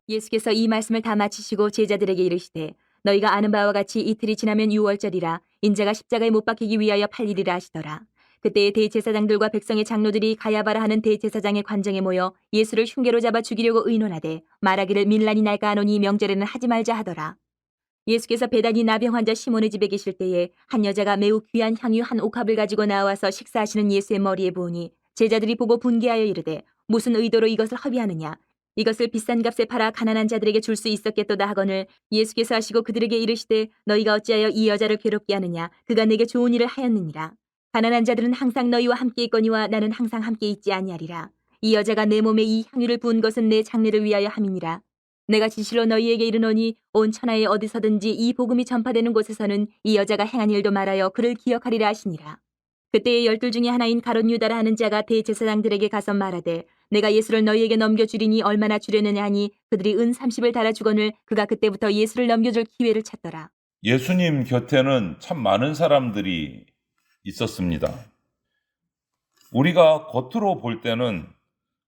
예수께서 이 말씀을 다 마치시고 제자들에게 이르시되 너희가 아는 바와 같이 이틀이 지나면 유월절이라 인자가 십자가에 못 박히기 위하여 팔리리라 하시더라. 그때의 대제사장들과 백성의 장로들이 가야바라 하는 대제사장의 관정에 모여 예수를 흉계로 잡아 죽이려고 의논하되 말하기를 밀란이 날까 하노니 명절에는 하지 말자 하더라. 예수께서 베다니 나병 환자 시몬의 집에 계실 때에 한 여자가 매우 귀한 향유 한 옥합을 가지고 나와서 식사하시는 예수의 머리에 부으니 제자들이 보고 분개하여 이르되 무슨 의도로 이것을 허비하느냐 이것을 비싼 값에 팔아 가난한 자들에게 줄 수 있었겠도다 하거늘 예수께서 하시고 그들에게 이르시되 너희가 어찌하여 이 여자를 괴롭게 하느냐 그가 내게 좋은 일을 하였느니라. 가난한 자들은 항상 너희와 함께 있거니와 나는 항상 함께 있지 아니하리라. 이 여자가 내 몸에 이 향유를 부은 것은 내 장례를 위하여 함이니라. 내가 진실로 너희에게 이르노니 온 천하에 어디서든지 이 복음이 전파되는 곳에서는 이 여자가 행한 일도 말하여 그를 기억하리라 하시니라. 그때의 12 중에 하나인 가롯 유다라 하는 자가 대제사장들에게 가서 말하되 내가 예수를 너희에게 넘겨주리니 얼마나 주려느냐 하니 그들이 은 30을 달아 주거늘 그가 그때부터 예수를 넘겨줄 기회를 찾더라. 예수님 곁에는 참 많은 사람들이 있었습니다. 우리가 겉으로 볼 때는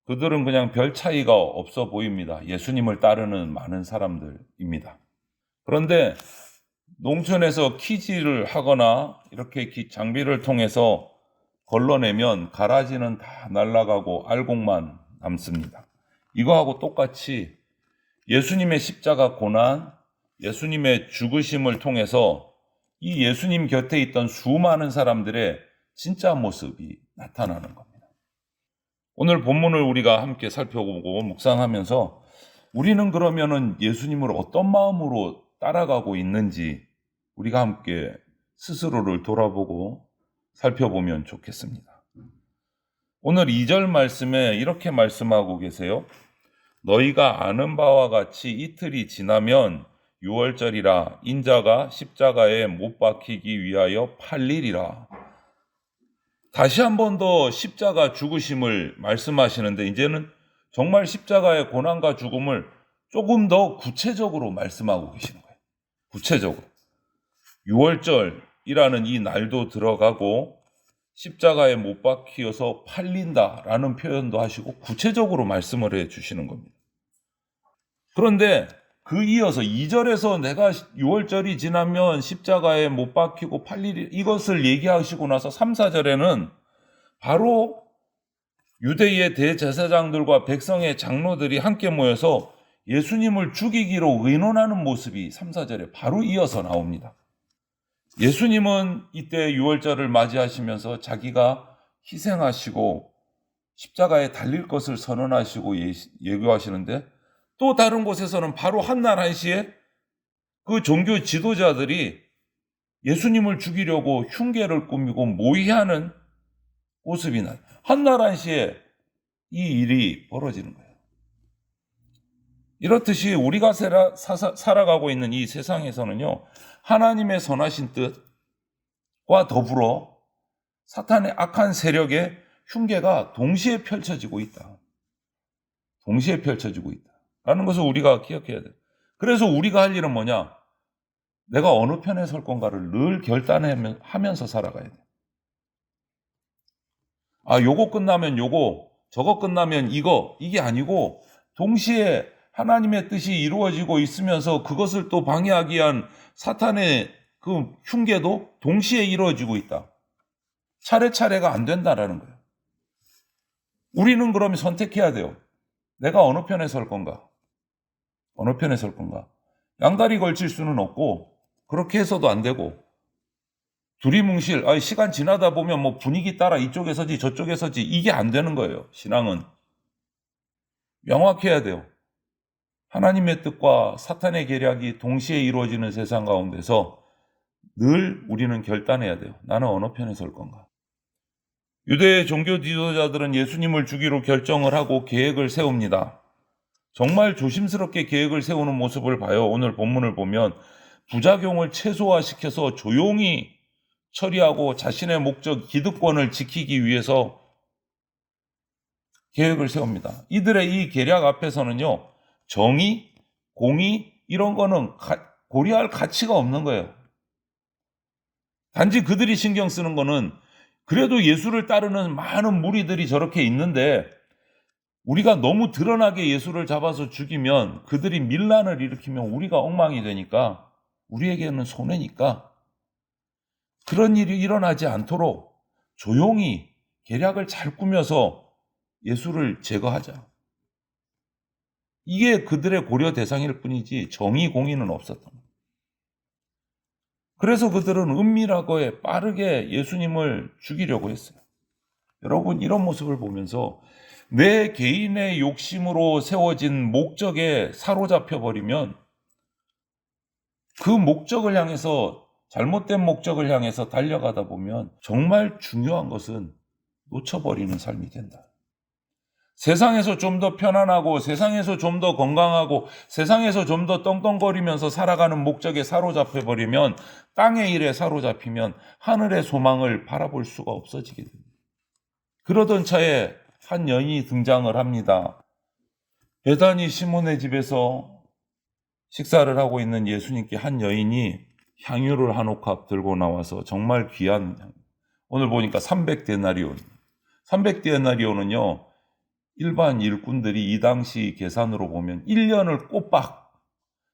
그들은 그냥 별 차이가 없어 보입니다. 예수님을 따르는 많은 사람들입니다. 그런데 농촌에서 키질을 하거나 이렇게 장비를 통해서 걸러내면 가라지는 다 날아가고 알곡만 남습니다. 이거하고 똑같이 예수님의 십자가 고난, 예수님의 죽으심을 통해서 이 예수님 곁에 있던 수많은 사람들의 진짜 모습이 나타나는 겁니다. 오늘 본문을 우리가 함께 살펴보고 묵상하면서 우리는 그러면은 예수님을 어떤 마음으로 따라가고 있는지 우리가 함께 스스로를 돌아보고 살펴보면 좋겠습니다. 오늘 2절 말씀에 이렇게 말씀하고 계세요. 너희가 아는 바와 같이 이틀이 지나면 유월절이라 인자가 십자가에 못 박히기 위하여 팔리리라. 다시 한 번 더 십자가 죽으심을 말씀하시는데 이제는 정말 십자가의 고난과 죽음을 조금 더 구체적으로 말씀하고 계시는 거예요. 구체적으로. 유월절이라는 이 날도 들어가고 십자가에 못 박히어서 팔린다라는 표현도 하시고 구체적으로 말씀을 해 주시는 겁니다. 그런데 그 이어서 2절에서 내가 6월절이 지나면 십자가에 못 박히고 팔리리 이것을 얘기하시고 나서 3, 4절에는 바로 유대의 대제사장들과 백성의 장로들이 함께 모여서 예수님을 죽이기로 의논하는 모습이 3, 4절에 바로 이어서 나옵니다. 예수님은 이때 6월절을 맞이하시면서 자기가 희생하시고 십자가에 달릴 것을 선언하시고 예고하시는데 또 다른 곳에서는 바로 한날 한시에 그 종교 지도자들이 예수님을 죽이려고 흉계를 꾸미고 모의하는 모습이 나. 한날 한시에 이 일이 벌어지는 거예요. 이렇듯이 우리가 살아가고 있는 이 세상에서는요, 하나님의 선하신 뜻과 더불어 사탄의 악한 세력의 흉계가 동시에 펼쳐지고 있다. 동시에 펼쳐지고 있다. 라는 것을 우리가 기억해야 돼요. 그래서 우리가 할 일은 뭐냐? 내가 어느 편에 설 건가를 늘 결단하면서 살아가야 돼. 요거 끝나면 요거, 저거 끝나면 이게 아니고 동시에 하나님의 뜻이 이루어지고 있으면서 그것을 또 방해하기 위한 사탄의 그 흉계도 동시에 이루어지고 있다. 차례차례가 안 된다라는 거예요. 우리는 그러면 선택해야 돼요. 내가 어느 편에 설 건가? 어느 편에 설 건가? 양다리 걸칠 수는 없고 그렇게 해서도 안 되고 두리뭉실 시간 지나다 보면 뭐 분위기 따라 이쪽에 서지 저쪽에 서지 이게 안 되는 거예요. 신앙은 명확해야 돼요. 하나님의 뜻과 사탄의 계략이 동시에 이루어지는 세상 가운데서 늘 우리는 결단해야 돼요. 나는 어느 편에 설 건가? 유대의 종교 지도자들은 예수님을 죽이로 결정을 하고 계획을 세웁니다. 정말 조심스럽게 계획을 세우는 모습을 봐요. 오늘 본문을 보면 부작용을 최소화시켜서 조용히 처리하고 자신의 목적 기득권을 지키기 위해서 계획을 세웁니다. 이들의 이 계략 앞에서는요, 정의, 공의 이런 거는 고려할 가치가 없는 거예요. 단지 그들이 신경 쓰는 거는 그래도 예수를 따르는 많은 무리들이 저렇게 있는데 우리가 너무 드러나게 예수를 잡아서 죽이면 그들이 밀란을 일으키면 우리가 엉망이 되니까 우리에게는 손해니까 그런 일이 일어나지 않도록 조용히 계략을 잘 꾸며서 예수를 제거하자. 이게 그들의 고려 대상일 뿐이지 정의 공의는 없었던 거예요. 그래서 그들은 은밀하게 빠르게 예수님을 죽이려고 했어요. 여러분, 이런 모습을 보면서 내 개인의 욕심으로 세워진 목적에 사로잡혀 버리면 그 목적을 향해서, 잘못된 목적을 향해서 달려가다 보면 정말 중요한 것은 놓쳐버리는 삶이 된다. 세상에서 좀 더 편안하고 세상에서 좀 더 건강하고 세상에서 좀 더 떵떵거리면서 살아가는 목적에 사로잡혀 버리면, 땅의 일에 사로잡히면 하늘의 소망을 바라볼 수가 없어지게 됩니다. 그러던 차에 한 여인이 등장을 합니다. 베다니 시몬의 집에서 식사를 하고 있는 예수님께 한 여인이 향유를 한 옥합 들고 나와서, 정말 귀한, 오늘 보니까 300데나리온. 300데나리온은요, 일반 일꾼들이 이 당시 계산으로 보면 1년을 꼬박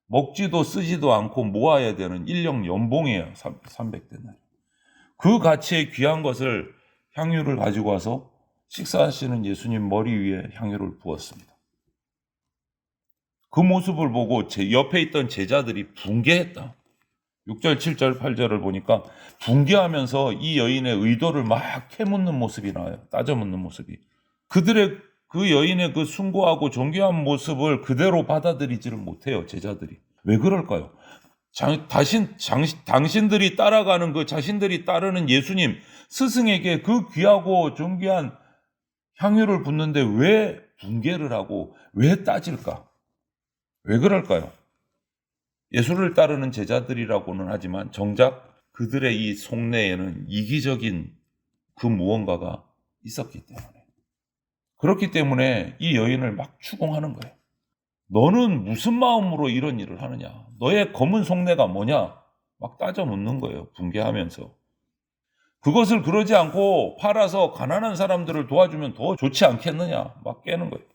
먹지도 쓰지도 않고 모아야 되는 1년 연봉이에요. 300데나리온. 그 가치의 귀한 것을, 향유를 가지고 와서 식사하시는 예수님 머리 위에 향유를 부었습니다. 그 모습을 보고 제 옆에 있던 제자들이 붕괴했다. 6절, 7절, 8절을 보니까 붕괴하면서 이 여인의 의도를 막 캐묻는 모습이 나와요. 따져묻는 모습이. 그 여인의 그 숭고하고 존귀한 모습을 그대로 받아들이지를 못해요, 제자들이. 왜 그럴까요? 당신들이 따라가는, 그 자신들이 따르는 예수님, 스승에게 그 귀하고 존귀한 향유를 붓는데 왜 붕괴를 하고 왜 따질까? 왜 그럴까요? 예수를 따르는 제자들이라고는 하지만 정작 그들의 이 속내에는 이기적인 그 무언가가 있었기 때문에, 그렇기 때문에 이 여인을 막 추궁하는 거예요. 너는 무슨 마음으로 이런 일을 하느냐? 너의 검은 속내가 뭐냐? 막 따져 묻는 거예요, 붕괴하면서. 그것을 그러지 않고 팔아서 가난한 사람들을 도와주면 더 좋지 않겠느냐? 막 깨는 거예요.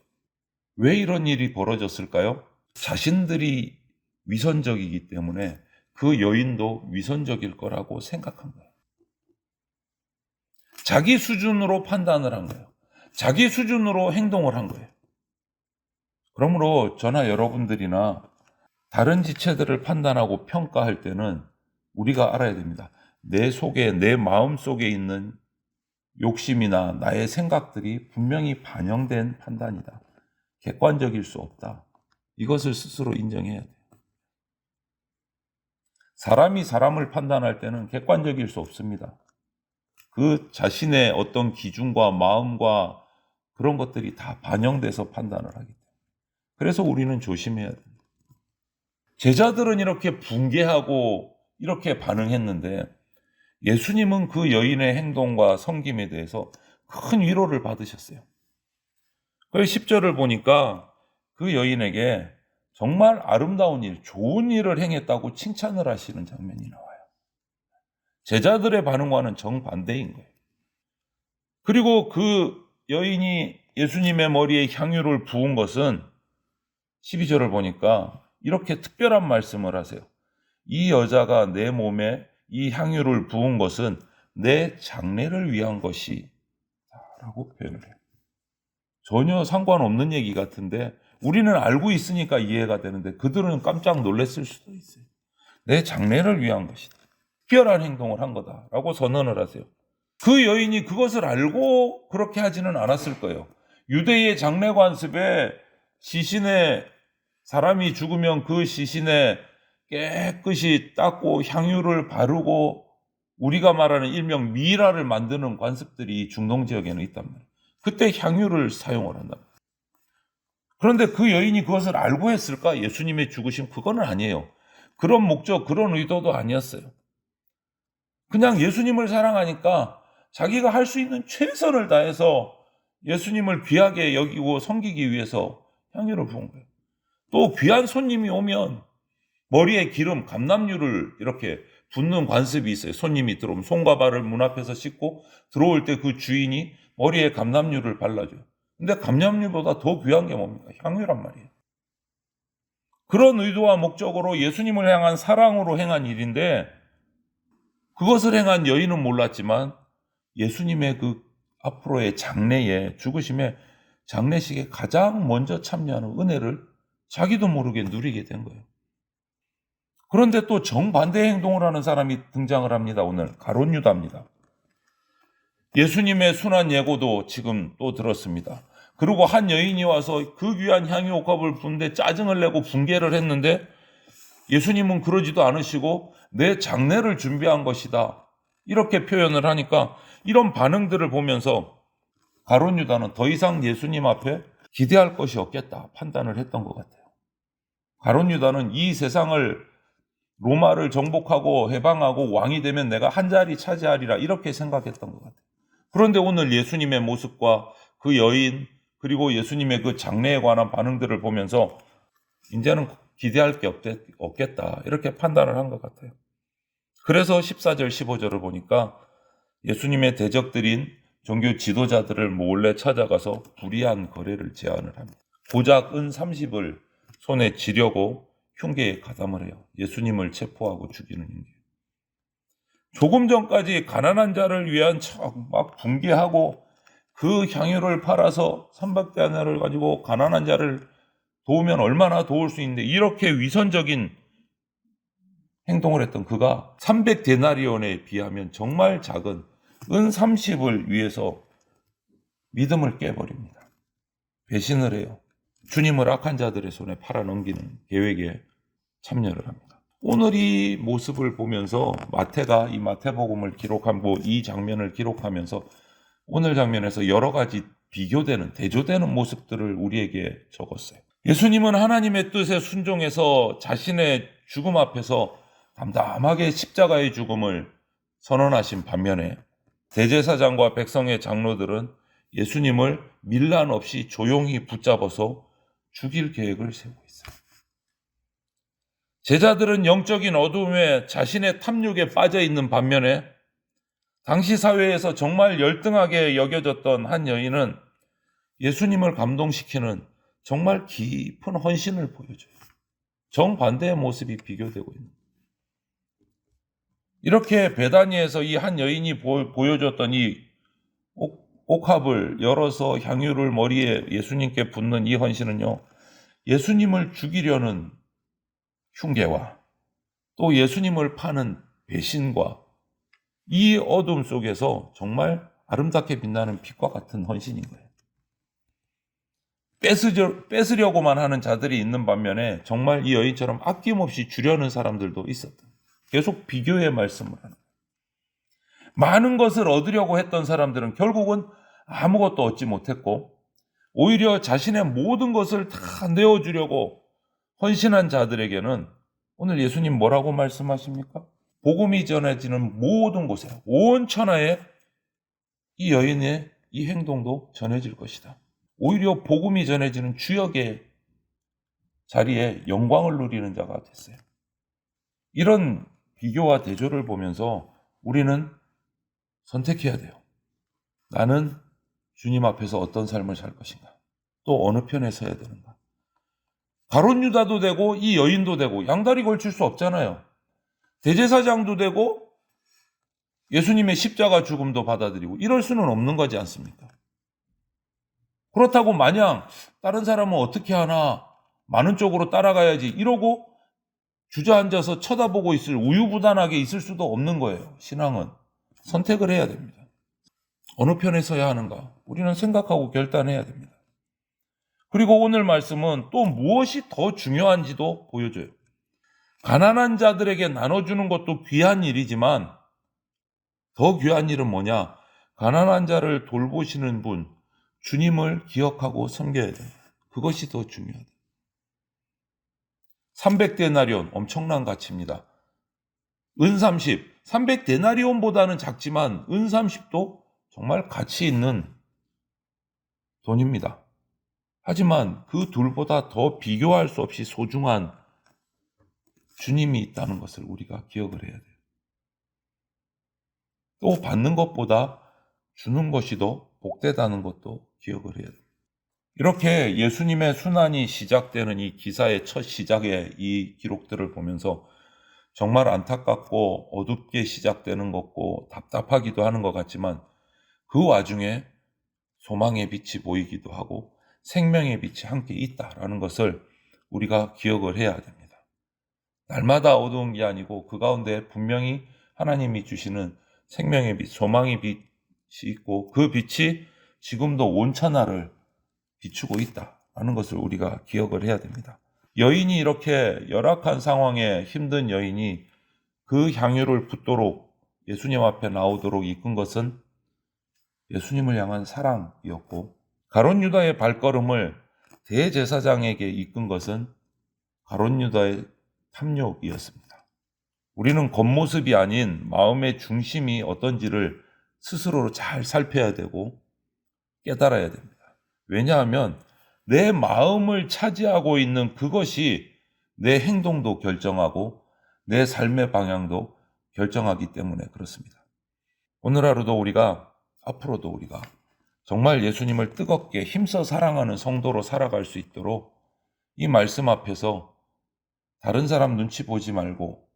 왜 이런 일이 벌어졌을까요? 자신들이 위선적이기 때문에 그 여인도 위선적일 거라고 생각한 거예요. 자기 수준으로 판단을 한 거예요. 자기 수준으로 행동을 한 거예요. 그러므로 저나 여러분들이나 다른 지체들을 판단하고 평가할 때는 우리가 알아야 됩니다. 내 속에, 내 마음 속에 있는 욕심이나 나의 생각들이 분명히 반영된 판단이다. 객관적일 수 없다. 이것을 스스로 인정해야 돼요. 사람이 사람을 판단할 때는 객관적일 수 없습니다. 그 자신의 어떤 기준과 마음과 그런 것들이 다 반영돼서 판단을 하기 때문에. 그래서 우리는 조심해야 됩니다. 제자들은 이렇게 붕괴하고 이렇게 반응했는데 예수님은 그 여인의 행동과 섬김에 대해서 큰 위로를 받으셨어요. 그래서 10절을 보니까 그 여인에게 정말 아름다운 일, 좋은 일을 행했다고 칭찬을 하시는 장면이 나와요. 제자들의 반응과는 정반대인 거예요. 그리고 그 여인이 예수님의 머리에 향유를 부은 것은 12절을 보니까 이렇게 특별한 말씀을 하세요. 이 여자가 내 몸에 이 향유를 부은 것은 내 장례를 위한 것이다 라고 표현을 해요. 전혀 상관없는 얘기 같은데 우리는 알고 있으니까 이해가 되는데 그들은 깜짝 놀랐을 수도 있어요. 내 장례를 위한 것이다. 특별한 행동을 한 거다라고 선언을 하세요. 그 여인이 그것을 알고 그렇게 하지는 않았을 거예요. 유대의 장례 관습에 시신에 사람이 죽으면 그 시신에 깨끗이 닦고 향유를 바르고 우리가 말하는 일명 미라를 만드는 관습들이 중동 지역에는 있단 말이에요. 그때 향유를 사용을 한다. 그런데 그 여인이 그것을 알고 했을까? 예수님의 죽으심 그거는 아니에요. 그런 목적, 그런 의도도 아니었어요. 그냥 예수님을 사랑하니까 자기가 할 수 있는 최선을 다해서 예수님을 귀하게 여기고 섬기기 위해서 향유를 부은 거예요. 또 귀한 손님이 오면 머리에 기름, 감람유를 이렇게 붓는 관습이 있어요. 손님이 들어오면 손과 발을 문 앞에서 씻고 들어올 때 그 주인이 머리에 감람유를 발라줘요. 근데 감람유보다 더 귀한 게 뭡니까? 향유란 말이에요. 그런 의도와 목적으로 예수님을 향한 사랑으로 행한 일인데 그것을 행한 여인은 몰랐지만 예수님의 그 앞으로의 장례에 죽으심에 장례식에 가장 먼저 참여하는 은혜를 자기도 모르게 누리게 된 거예요. 그런데 또 정반대 행동을 하는 사람이 등장을 합니다. 오늘 가룟 유다입니다. 예수님의 순환 예고도 지금 또 들었습니다. 그리고 한 여인이 와서 그 귀한 향유 옥합을 부는데 짜증을 내고 분개를 했는데 예수님은 그러지도 않으시고 내 장례를 준비한 것이다. 이렇게 표현을 하니까 이런 반응들을 보면서 가룟 유다는 더 이상 예수님 앞에 기대할 것이 없겠다 판단을 했던 것 같아요. 가룟 유다는 이 세상을 로마를 정복하고 해방하고 왕이 되면 내가 한 자리 차지하리라 이렇게 생각했던 것 같아요. 그런데 오늘 예수님의 모습과 그 여인 그리고 예수님의 그 장례에 관한 반응들을 보면서 이제는 기대할 게 없겠다 이렇게 판단을 한 것 같아요. 그래서 14절 15절을 보니까 예수님의 대적들인 종교 지도자들을 몰래 찾아가서 불의한 거래를 제안을 합니다. 고작 은 30을 손에 쥐려고 흉계에 가담을 해요. 예수님을 체포하고 죽이는 흉계. 조금 전까지 가난한 자를 위한 척 막 분개하고 그 향유를 팔아서 삼박대나를 가지고 가난한 자를 도우면 얼마나 도울 수 있는데 이렇게 위선적인 행동을 했던 그가 300데나리온에 비하면 정말 작은 은 30을 위해서 믿음을 깨버립니다. 배신을 해요. 주님을 악한 자들의 손에 팔아넘기는 계획에 참여를 합니다. 오늘 이 모습을 보면서 마태가 이 마태복음을 기록하고 이 장면을 기록하면서 오늘 장면에서 여러 가지 비교되는 대조되는 모습들을 우리에게 적었어요. 예수님은 하나님의 뜻에 순종해서 자신의 죽음 앞에서 담담하게 십자가의 죽음을 선언하신 반면에 대제사장과 백성의 장로들은 예수님을 밀란 없이 조용히 붙잡아서 죽일 계획을 세우고 있어요. 제자들은 영적인 어두움에 자신의 탐욕에 빠져 있는 반면에 당시 사회에서 정말 열등하게 여겨졌던 한 여인은 예수님을 감동시키는 정말 깊은 헌신을 보여줘요. 정반대의 모습이 비교되고 있는 거예요. 이렇게 베다니에서 이 한 여인이 보여줬던 이 옥합을 열어서 향유를 머리에 예수님께 붓는 이 헌신은요, 예수님을 죽이려는 흉계와 또 예수님을 파는 배신과 이 어둠 속에서 정말 아름답게 빛나는 빛과 같은 헌신인 거예요. 뺏으려고만 하는 자들이 있는 반면에 정말 이 여인처럼 아낌없이 주려는 사람들도 있었다. 계속 비교의 말씀을 하는 거예요. 많은 것을 얻으려고 했던 사람들은 결국은 아무것도 얻지 못했고 오히려 자신의 모든 것을 다 내어주려고 헌신한 자들에게는 오늘 예수님 뭐라고 말씀하십니까? 복음이 전해지는 모든 곳에 온 천하에 이 여인의 이 행동도 전해질 것이다. 오히려 복음이 전해지는 주역의 자리에 영광을 누리는 자가 됐어요. 이런 비교와 대조를 보면서 우리는 선택해야 돼요. 나는 주님 앞에서 어떤 삶을 살 것인가? 또 어느 편에 서야 되는가? 가룟 유다도 되고 이 여인도 되고 양다리 걸칠 수 없잖아요. 대제사장도 되고 예수님의 십자가 죽음도 받아들이고 이럴 수는 없는 거지 않습니까? 그렇다고 마냥 다른 사람은 어떻게 하나 많은 쪽으로 따라가야지 이러고 주저앉아서 쳐다보고 우유부단하게 있을 수도 없는 거예요. 신앙은 선택을 해야 됩니다. 어느 편에 서야 하는가? 우리는 생각하고 결단해야 됩니다. 그리고 오늘 말씀은 또 무엇이 더 중요한지도 보여줘요. 가난한 자들에게 나눠주는 것도 귀한 일이지만 더 귀한 일은 뭐냐? 가난한 자를 돌보시는 분, 주님을 기억하고 섬겨야 돼요. 그것이 더 중요하다. 300데나리온 엄청난 가치입니다. 은 30, 300데나리온보다는 작지만 은 30도 정말 가치 있는 돈입니다. 하지만 그 둘보다 더 비교할 수 없이 소중한 주님이 있다는 것을 우리가 기억을 해야 돼요. 또 받는 것보다 주는 것이 더 복되다는 것도 기억을 해야 돼요. 이렇게 예수님의 순환이 시작되는 이 기사의 첫 시작에 이 기록들을 보면서 정말 안타깝고 어둡게 시작되는 것고 답답하기도 하는 것 같지만 그 와중에 소망의 빛이 보이기도 하고 생명의 빛이 함께 있다라는 것을 우리가 기억을 해야 됩니다. 날마다 어두운 게 아니고 그 가운데 분명히 하나님이 주시는 생명의 빛, 소망의 빛이 있고 그 빛이 지금도 온천하를 비추고 있다라는 것을 우리가 기억을 해야 됩니다. 여인이 이렇게 열악한 상황에 힘든 여인이 그 향유를 붓도록 예수님 앞에 나오도록 이끈 것은 예수님을 향한 사랑이었고 가룟 유다의 발걸음을 대제사장에게 이끈 것은 가룟 유다의 탐욕이었습니다. 우리는 겉모습이 아닌 마음의 중심이 어떤지를 스스로 잘 살펴야 되고 깨달아야 됩니다. 왜냐하면 내 마음을 차지하고 있는 그것이 내 행동도 결정하고 내 삶의 방향도 결정하기 때문에 그렇습니다. 오늘 하루도 앞으로도 우리가 정말 예수님을 뜨겁게 힘써 사랑하는 성도로 살아갈 수 있도록 이 말씀 앞에서 다른 사람 눈치 보지 말고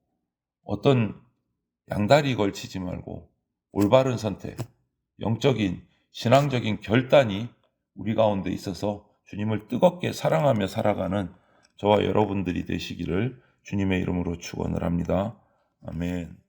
어떤 양다리 걸치지 말고 올바른 선택, 영적인 신앙적인 결단이 우리 가운데 있어서 주님을 뜨겁게 사랑하며 살아가는 저와 여러분들이 되시기를 주님의 이름으로 축원을 합니다. 아멘.